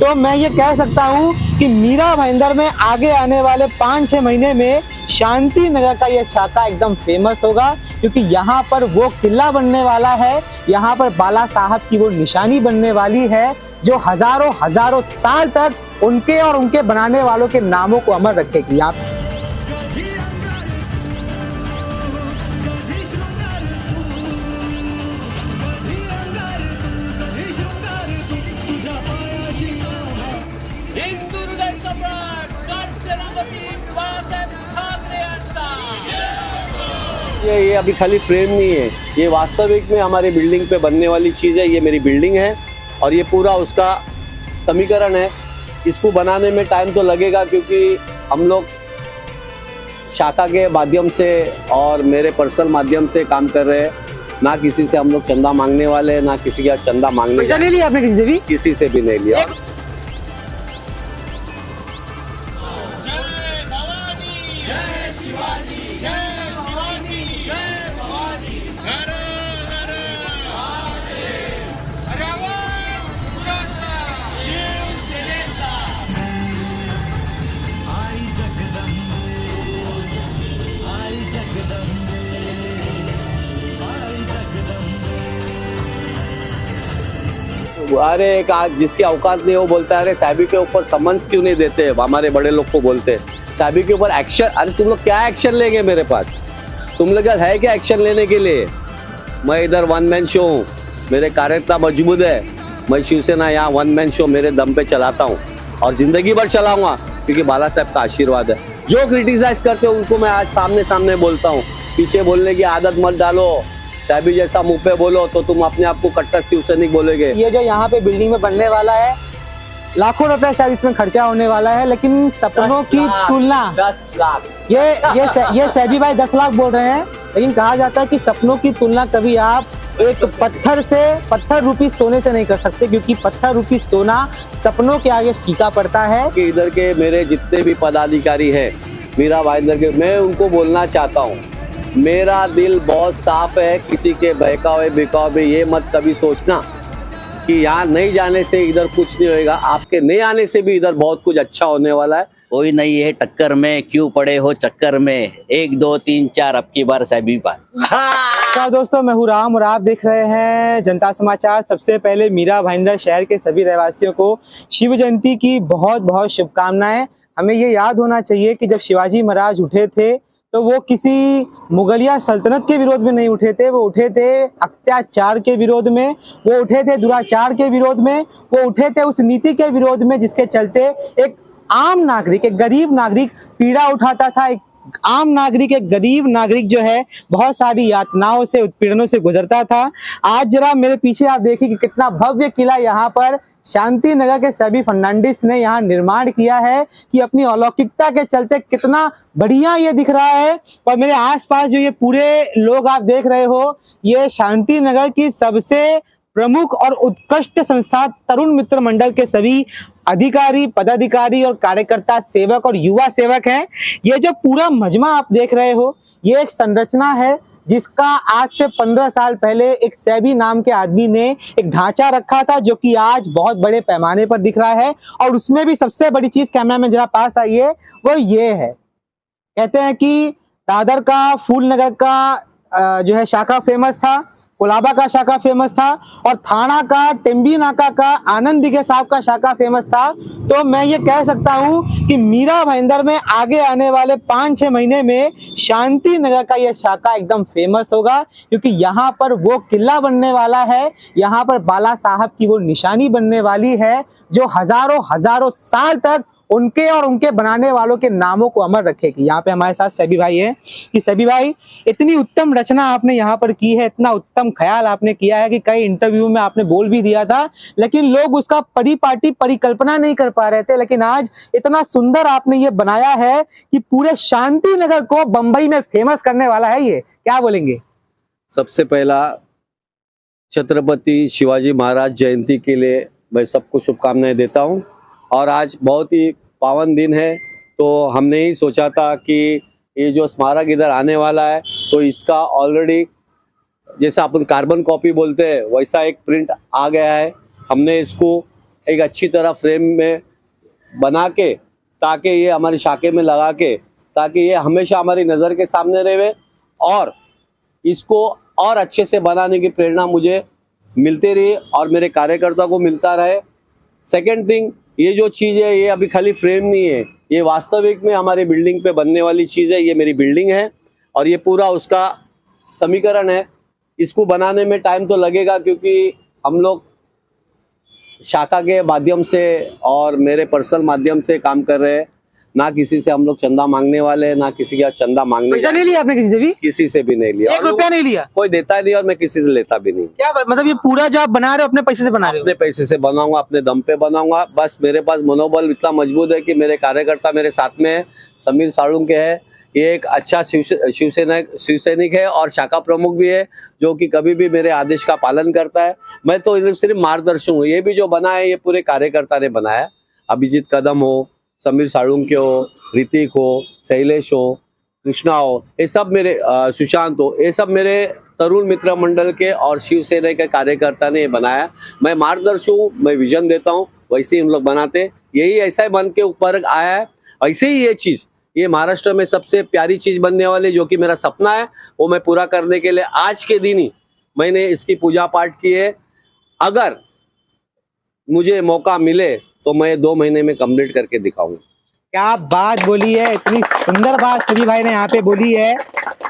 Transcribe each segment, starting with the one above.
तो मैं ये कह सकता हूँ कि मीरा भाईंदर में आगे आने वाले 5-6 महीने में शांति नगर का ये शाखा एकदम फेमस होगा, क्योंकि यहाँ पर वो किला बनने वाला है, यहाँ पर बाला साहब की वो निशानी बनने वाली है जो हजारों हजारों साल तक उनके और उनके बनाने वालों के नामों को अमर रखेगी। यहाँ ये अभी खाली फ्रेम नहीं है, ये वास्तविक में हमारी बिल्डिंग पे बनने वाली चीज़ है। ये मेरी बिल्डिंग है और ये पूरा उसका समीकरण है। इसको बनाने में टाइम तो लगेगा, क्योंकि हम लोग शाखा के माध्यम से और मेरे पर्सनल माध्यम से काम कर रहे हैं। ना किसी से हम लोग चंदा मांगने वाले हैं, ना किसी का चंदा मांगने। पैसा नहीं लिया आपने किसी से भी? किसी से भी नहीं लिया। अरे एक आज जिसकी औकात नहीं वो बोलता है अरे साहबी के ऊपर समन्स क्यों नहीं देते, हमारे बड़े लोग को बोलते साहबी के ऊपर एक्शन। अरे तुम लोग क्या एक्शन लेंगे मेरे पास? तुम लोग है क्या एक्शन लेने के लिए? मैं इधर वन मैन शो हूँ, मेरे कार्यकर्ता मजबूत है। मैं शिवसेना यहाँ वन मैन शो मेरे दम पे चलाता हूँ और जिंदगी भर चलाऊंगा, क्योंकि बाला साहब का आशीर्वाद है। जो क्रिटिसाइज करते हैं उनको मैं आज सामने सामने बोलता हूँ। पीछे बोलने की आदत मत डालो। साहबी जैसा मुंह पे बोलो तो तुम अपने आप को कट्टर शिवसैनिक बोलोगे। ये जो यहाँ पे बिल्डिंग में बनने वाला है, लाखों रुपया शायद इसमें खर्चा होने वाला है, लेकिन सपनों की तुलना 10 लाख। ये सैबी भाई 10 लाख बोल रहे हैं, लेकिन कहा जाता है कि सपनों की तुलना कभी आप एक पत्थर रूपी सोने से नहीं कर सकते, क्योंकि पत्थर रूपी सोना सपनों के आगे फीका पड़ता है। कि इधर के मेरे जितने भी पदाधिकारी हैं मीरा भाईंदर के, मैं उनको बोलना चाहता हूँ, मेरा दिल बहुत साफ है। किसी के बहकावे बिकावे ये मत कभी सोचना कि यहाँ नहीं जाने से इधर कुछ नहीं होएगा। आपके नहीं आने से भी इधर बहुत कुछ अच्छा होने वाला है। कोई नहीं है टक्कर में, क्यों पड़े हो चक्कर में, 1 2 3 4 अब की बार साहबी बार। नमस्कार दोस्तों, मैं हूँ राम और आप देख रहे हैं जनता समाचार। सबसे पहले मीरा भाईंदर शहर के सभी रहवासियों को शिव जयंती की बहुत बहुत शुभकामनाएं। हमें ये याद होना चाहिए कि जब शिवाजी महाराज उठे थे तो वो किसी मुगलिया सल्तनत के विरोध में नहीं उठे थे, वो उठे थे अत्याचार के विरोध में, वो उठे थे दुराचार के विरोध में, वो उठे थे उस नीति के विरोध में जिसके चलते एक आम नागरिक, एक गरीब नागरिक पीड़ा उठाता था। एक आम नागरिक, एक गरीब नागरिक जो है बहुत सारी यातनाओं से, उत्पीड़नों से गुजरता था। आज जरा मेरे पीछे आप देखिए कि कितना भव्य किला यहाँ पर शांति नगर के सभी फर्नांडिस ने यहाँ निर्माण किया है, कि अपनी अलौकिकता के चलते कितना बढ़िया ये दिख रहा है। और मेरे आसपास जो ये पूरे लोग आप देख रहे हो, ये शांति नगर की सबसे प्रमुख और उत्कृष्ट संस्था तरुण मित्र मंडल के सभी अधिकारी, पदाधिकारी और कार्यकर्ता, सेवक और युवा सेवक हैं। ये जो पूरा मजमा आप देख रहे हो, ये एक संरचना है जिसका आज से 15 साल पहले एक सैबी नाम के आदमी ने एक ढांचा रखा था, जो कि आज बहुत बड़े पैमाने पर दिख रहा है। और उसमें भी सबसे बड़ी चीज, कैमरा में जरा पास आइए, वो ये है, कहते हैं कि दादर का फूल नगर का जो है शाखा फेमस था, कोलाबा का शाखा फेमस था, और थाना का टेम्बी नाका का आनंद दिघे साहब का शाखा फेमस था। तो मैं ये कह सकता हूँ कि मीरा भाईंदर में आगे आने वाले 5-6 महीने में शांति नगर का ये शाखा एकदम फेमस होगा, क्योंकि यहाँ पर वो किला बनने वाला है, यहाँ पर बाला साहब की वो निशानी बनने वाली है जो हजारों हजारों साल तक उनके और उनके बनाने वालों के नामों को अमर रखेगी। यहाँ पे हमारे साथ सैबी भाई हैं कि सैबी भाई, इतनी उत्तम रचना आपने यहाँ पर की है, इतना उत्तम ख्याल आपने किया है कि कई इंटरव्यू में आपने बोल भी दिया था, लेकिन लोग उसका परिपाटी परिकल्पना नहीं कर पा रहे थे। लेकिन आज इतना सुंदर आपने ये बनाया है कि पूरे शांति नगर को बंबई में फेमस करने वाला है। ये क्या बोलेंगे? सबसे पहला छत्रपति शिवाजी महाराज जयंती के लिए मैं सबको शुभकामनाएं देता हूँ। और आज बहुत ही पावन दिन है, तो हमने ही सोचा था कि ये जो स्मारक इधर आने वाला है, तो इसका ऑलरेडी जैसा अपन कार्बन कॉपी बोलते हैं वैसा एक प्रिंट आ गया है। हमने इसको एक अच्छी तरह फ्रेम में बना के, ताकि ये हमारी शाखे में लगा के, ताकि ये हमेशा हमारी नज़र के सामने रहे और इसको और अच्छे से बनाने की प्रेरणा मुझे मिलती रही और मेरे कार्यकर्ता को मिलता रहे। सेकेंड थिंग, ये जो चीज़ है ये अभी खाली फ्रेम नहीं है, ये वास्तविक में हमारी बिल्डिंग पे बनने वाली चीज़ है। ये मेरी बिल्डिंग है और ये पूरा उसका समीकरण है। इसको बनाने में टाइम तो लगेगा क्योंकि हम लोग शाखा के माध्यम से और मेरे पर्सनल माध्यम से काम कर रहे हैं। ना किसी से हम लोग चंदा मांगने वाले हैं, ना किसी का चंदा मांगने पैसा नहीं लिया आपने किसी से भी? किसी से भी नहीं लिया, 1 रुपया नहीं लिया? कोई देता नहीं और मैं किसी से लेता भी नहीं। क्या मतलब ये पूरा जो आप बना रहे हो अपने पैसे से बना रहे हो? अपने पैसे से बनाऊंगा, अपने दम पे बनाऊंगा। बस मेरे पास मनोबल इतना मजबूत है कि मेरे कार्यकर्ता मेरे साथ में है। समीर साळुंके है, ये एक अच्छा शिवसैनिक है और शाखा प्रमुख भी है, जो कि कभी भी मेरे आदेश का पालन करता है। मैं तो सिर्फ मार्गदर्शक हूँ। ये भी जो बना है ये पूरे कार्यकर्ता ने बनाया। अभिजीत कदम हो, समीर साळुंके हो, ऋतिक हो, शैलेश हो, कृष्णा हो, ये सब मेरे सुशांत हो, ये सब मेरे तरुण मित्र मंडल के और शिवसेना के कार्यकर्ता ने ये बनाया। मैं मार्गदर्शक हूँ, मैं विजन देता हूँ, वैसे ही हम लोग बनाते। यही ऐसा ही बन के ऊपर आया है। ऐसे ही ये चीज़, ये महाराष्ट्र में सबसे प्यारी चीज़ बनने वाली, जो कि मेरा सपना है, वो मैं पूरा करने के लिए आज के दिन ही मैंने इसकी पूजा पाठ की है। अगर मुझे मौका मिले तो मैं 2 महीने में कंप्लीट करके दिखाऊंगा। क्या बात बोली है, इतनी सुंदर बात सभी भाई ने यहाँ पे बोली है।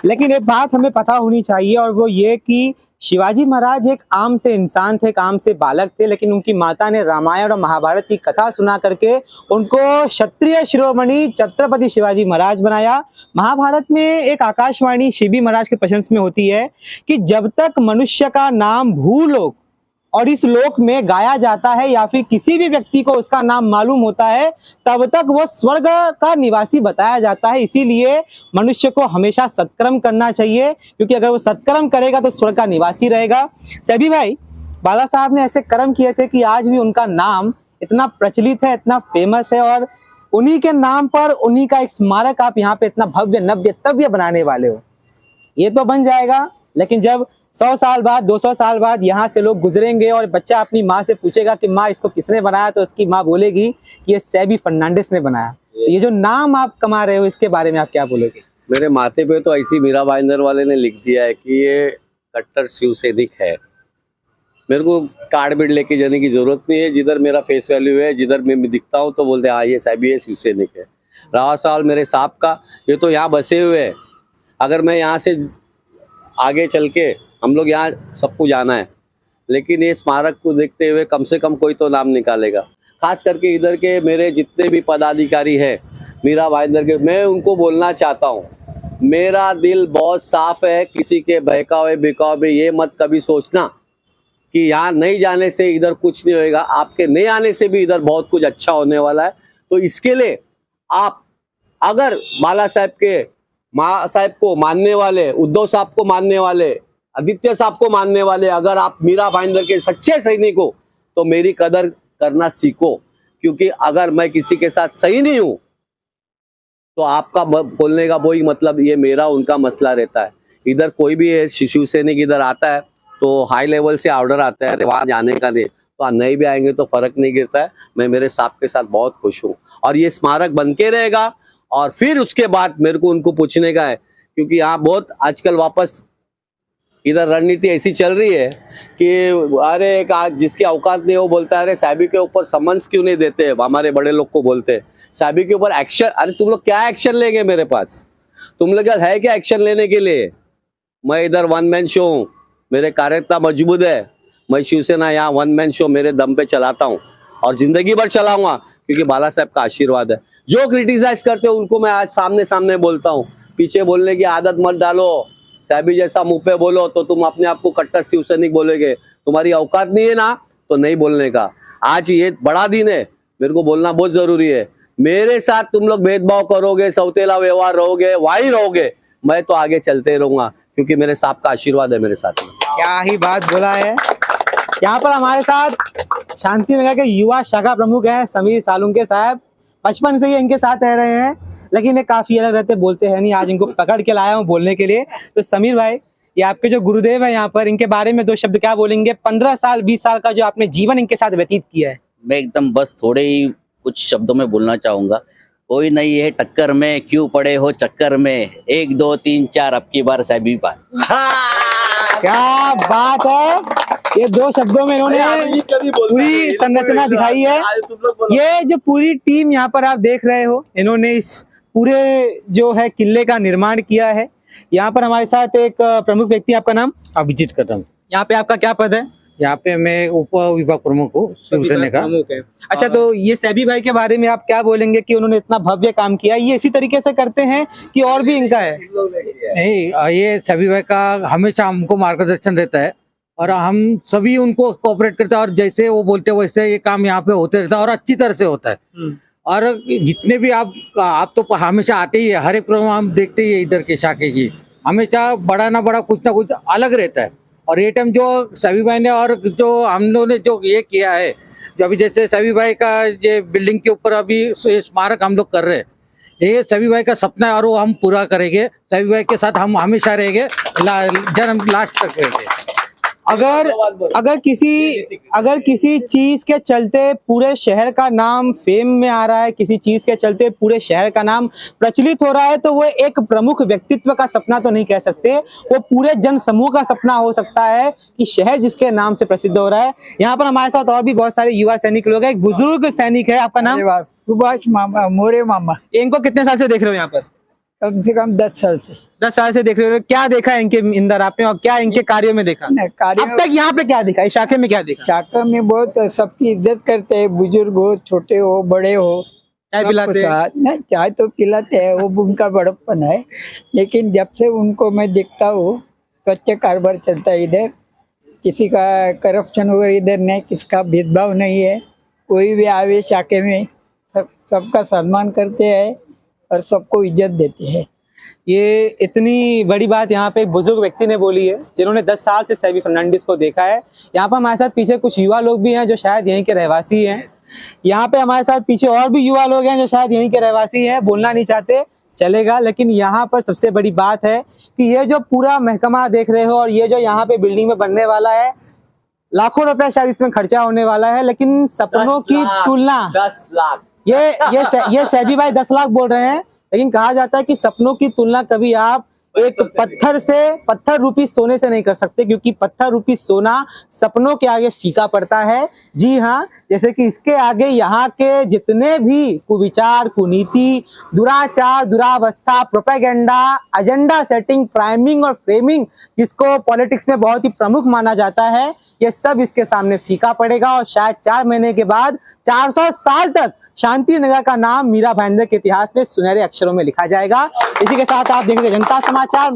लेकिन एक बात हमें पता होनी चाहिए और वो ये कि शिवाजी महाराज एक आम से इंसान थे, एक आम से बालक थे, लेकिन उनकी माता ने रामायण और महाभारत की कथा सुना करके उनको क्षत्रिय शिरोमणि छत्रपति शिवाजी महाराज बनाया। महाभारत में एक आकाशवाणी शिवी महाराज के प्रशंसा में होती है कि जब तक मनुष्य का नाम भूलोक और इस लोक में गाया जाता है या फिर किसी भी व्यक्ति को उसका नाम मालूम होता है, तब तक वो स्वर्ग का निवासी बताया जाता है। इसीलिए मनुष्य को हमेशा सत्कर्म करना चाहिए, क्योंकि अगर वो सत्कर्म करेगा तो स्वर्ग का निवासी रहेगा। सभी भाई, बाला साहब ने ऐसे कर्म किए थे कि आज भी उनका नाम इतना प्रचलित है, इतना फेमस है और उन्हीं के नाम पर उन्हीं का एक स्मारक आप यहाँ पे इतना भव्य नव्य तव्य बनाने वाले हो। ये तो बन जाएगा, लेकिन जब 100 साल बाद 200 साल बाद यहाँ से लोग गुजरेंगे और बच्चा अपनी माँ से पूछेगा कि माँ इसको किसने बनाया, तो उसकी माँ बोलेगी कि ये सैबी फर्नांडिस ने बनाया। तो ये जो नाम आप कमा रहे हो, इसके बारे में आप क्या बोलोगे? मेरे माथे पे तो ऐसी मीरा भाईंदर वाले ने लिख दिया है कि ये कट्टर शिवसैनिक है। मेरे को कार्ड बिड लेके जाने की जरूरत नहीं है। जिधर मेरा फेस वैल्यू है, जिधर मैं दिखता हूँ तो बोलते हाँ ये सैबी है, शिवसैनिक है। रहा सवाल मेरे साहब का, ये तो यहाँ बसे हुए है। अगर मैं यहाँ से आगे चल के, हम लोग यहाँ सबको जाना है, लेकिन ये स्मारक को देखते हुए कम से कम कोई तो नाम निकालेगा। खास करके इधर के मेरे जितने भी पदाधिकारी हैं मीरा भाईंदर के, मैं उनको बोलना चाहता हूँ, मेरा दिल बहुत साफ है। किसी के बहकावे बिकावे ये मत कभी सोचना कि यहाँ नहीं जाने से इधर कुछ नहीं होएगा। आपके नहीं आने से भी इधर बहुत कुछ अच्छा होने वाला है। तो इसके लिए आप अगर बाला साहब के माँ साहब को मानने वाले, उद्धव साहब को मानने वाले, आदित्य साहब को मानने वाले, अगर आप मीरा भाईंदर के सच्चे सैनिक हो तो मेरी कदर करना सीखो। क्योंकि अगर मैं किसी के साथ सही नहीं हूं तो आपका बोलने का वही मतलब, ये मेरा उनका मसला रहता है। इधर कोई भी शिवसैनिक इधर आता है तो हाई लेवल से ऑर्डर आता है वहां जाने का, नहीं तो नहीं भी आएंगे तो फर्क नहीं गिरता है। मैं मेरे साहब के साथ बहुत खुश हूँ और ये स्मारक बन के रहेगा। और फिर उसके बाद मेरे को उनको पूछने का है, क्योंकि यहाँ बहुत आजकल वापस इधर रणनीति ऐसी चल रही है कि अरे एक जिसकी औकात नहीं वो बोलता है अरे साहबी के ऊपर समन्स क्यों नहीं देते, हमारे बड़े लोग को बोलते हैं साहबी के ऊपर एक्शन। अरे तुम लोग क्या एक्शन लेंगे मेरे पास? तुम लोग है क्या एक्शन लेने के लिए? मैं इधर 1 मैन शो हूँ, मेरे कार्यकर्ता मजबूत है। मैं शिवसेना यहाँ 1 मैन शो मेरे दम पे चलाता हूँ और जिंदगी भर चलाऊंगा, क्योंकि बाला साहब का आशीर्वाद है। जो क्रिटिसाइज करते हो उनको मैं आज सामने सामने बोलता हूँ। पीछे बोलने की आदत मत डालो। साहबी जैसा मुंह पे बोलो तो तुम अपने आप को कट्टर शिवसैनिक बोलोगे। तुम्हारी औकात नहीं है ना तो नहीं बोलने का। आज ये बड़ा दिन है, मेरे को बोलना बहुत जरूरी है। मेरे साथ तुम लोग भेदभाव करोगे, सौतेला व्यवहार रहोगे, वही रहोगे, मैं तो आगे चलते रहूंगा, क्योंकि मेरे साहब का आशीर्वाद है मेरे साथ में। क्या ही बात बोला है। यहाँ पर हमारे साथ शांति नगर के युवा शाखा प्रमुख हैं समीर साळुंके साहब। बचपन से ही इनके साथ रह रहे हैं, लेकिन ये काफी अलग रहते, बोलते हैं नहीं। आज इनको पकड़ के लाया हूँ बोलने के लिए। तो समीर भाई, ये आपके जो गुरुदेव है यहाँ पर, इनके बारे में 2 शब्द क्या बोलेंगे? 15 साल 20 साल का जो आपने जीवन इनके साथ व्यतीत किया है। मैं एकदम बस थोड़े ही कुछ शब्दों में बोलना चाहूंगा। कोई नहीं है टक्कर में, क्यों पड़े हो चक्कर में, 1 2 3 4 अब की बार साहबी पार। क्या बात है, ये दो शब्दों में इन्होंने पूरी संरचना दिखाई है। ये जो पूरी टीम यहाँ पर आप देख रहे हो, इन्होंने इस पूरे जो है किले का निर्माण किया है। यहाँ पर हमारे साथ एक प्रमुख व्यक्ति, आपका नाम? अभिजीत कदम। यहाँ पे आपका क्या पद है? यहाँ पे मैं उप विभाग प्रमुख हूँ शिवसेना का। प्रमुख है। अच्छा, तो ये सैबी भाई के बारे में आप क्या बोलेंगे कि उन्होंने इतना भव्य काम किया? ये इसी तरीके से करते हैं कि और भी इनका है? नहीं, ये सभी भाई का हमेशा हमको मार्गदर्शन रहता है और हम सभी उनको कोऑपरेट करते हैं और जैसे वो बोलते हैं वैसे ये काम यहाँ पे होते रहता है और अच्छी तरह से होता है। और जितने भी आप तो हमेशा आते ही है, हर एक प्रोग्राम हम देखते ही है इधर के शाखे की, हमेशा बड़ा ना कुछ अलग रहता है। और ये टाइम जो सभी भाई ने और जो हम लोगों ने जो ये किया है, जो अभी जैसे सभी भाई का ये बिल्डिंग के ऊपर अभी स्मारक हम लोग कर रहे हैं, ये सभी भाई का सपना है और वो हम पूरा करेंगे। सभी भाई के साथ हम हमेशा रहेंगे, जन्म लास्ट तक रहेंगे। अगर किसी चीज के चलते पूरे शहर का नाम फेम में आ रहा है, किसी चीज के चलते पूरे शहर का नाम प्रचलित हो रहा है, तो वो एक प्रमुख व्यक्तित्व का सपना तो नहीं कह सकते, वो पूरे जन समूह का सपना हो सकता है कि शहर जिसके नाम से प्रसिद्ध हो रहा है। यहाँ पर हमारे साथ और भी बहुत सारे युवा सैनिक लोग हैं। एक बुजुर्ग सैनिक है, आपका नाम? सुभाष मामा, मोरे मामा। इनको कितने साल से देख रहे हो यहाँ पर? कम से कम 10 साल से। 10 साल से देख रहे हो। क्या देखा है इनके अंदर आपने और क्या इनके कार्यों में देखा? कार्य अब तक यहाँ पे क्या देखा, इस शाखे में क्या देखा? शाखा में बहुत सबकी इज्जत करते हैं, बुजुर्ग हो, छोटे हो, बड़े हो, चाय पिलाते हैं? नहीं, चाय तो पिलाते हैं, वो उनका बड़प्पन है। लेकिन जब से उनको मैं देखता हूँ, स्वच्छ कारोबार चलता है इधर, किसी का करप्शन वगैरह इधर नहीं, किसका भेदभाव नहीं है। कोई भी आवे शाखे में सबका सम्मान करते हैं और सबको इज्जत देते हैं। ये इतनी बड़ी बात यहाँ पे एक बुजुर्ग व्यक्ति ने बोली है, जिन्होंने 10 साल से सैबी फर्नांडिस को देखा है। यहाँ पर हमारे साथ पीछे कुछ युवा लोग भी हैं जो शायद यहीं के रहवासी हैं। यहाँ पे हमारे साथ पीछे और भी युवा लोग हैं जो शायद यहीं के रहवासी हैं, बोलना नहीं चाहते, चलेगा। लेकिन यहाँ पर सबसे बड़ी बात है कि ये जो पूरा महकमा देख रहे हो और ये जो यहाँ पे बिल्डिंग में बनने वाला है, लाखों रुपए शायद इसमें खर्चा होने वाला है, लेकिन सपनों की तुलना 10 लाख ये सैबी भाई 10 लाख बोल रहे हैं, लेकिन कहा जाता है कि सपनों की तुलना कभी आप एक पत्थर रूपी सोने से नहीं कर सकते, क्योंकि पत्थर रूपी सोना सपनों के आगे फीका पड़ता है। जी हाँ, जैसे कि इसके आगे यहाँ के जितने भी कुविचार, कुनीति, दुराचार, दुरावस्था, प्रोपेगेंडा, एजेंडा सेटिंग, प्राइमिंग और फ्रेमिंग, जिसको पॉलिटिक्स में बहुत ही प्रमुख माना जाता है, ये सब इसके सामने फीका पड़ेगा और शायद 4 महीने के बाद 400 साल तक शांति नगर का नाम मीरा भाईंदर के इतिहास में सुनहरे अक्षरों में लिखा जाएगा। इसी के साथ आप देख रहे हैं जनता समाचार।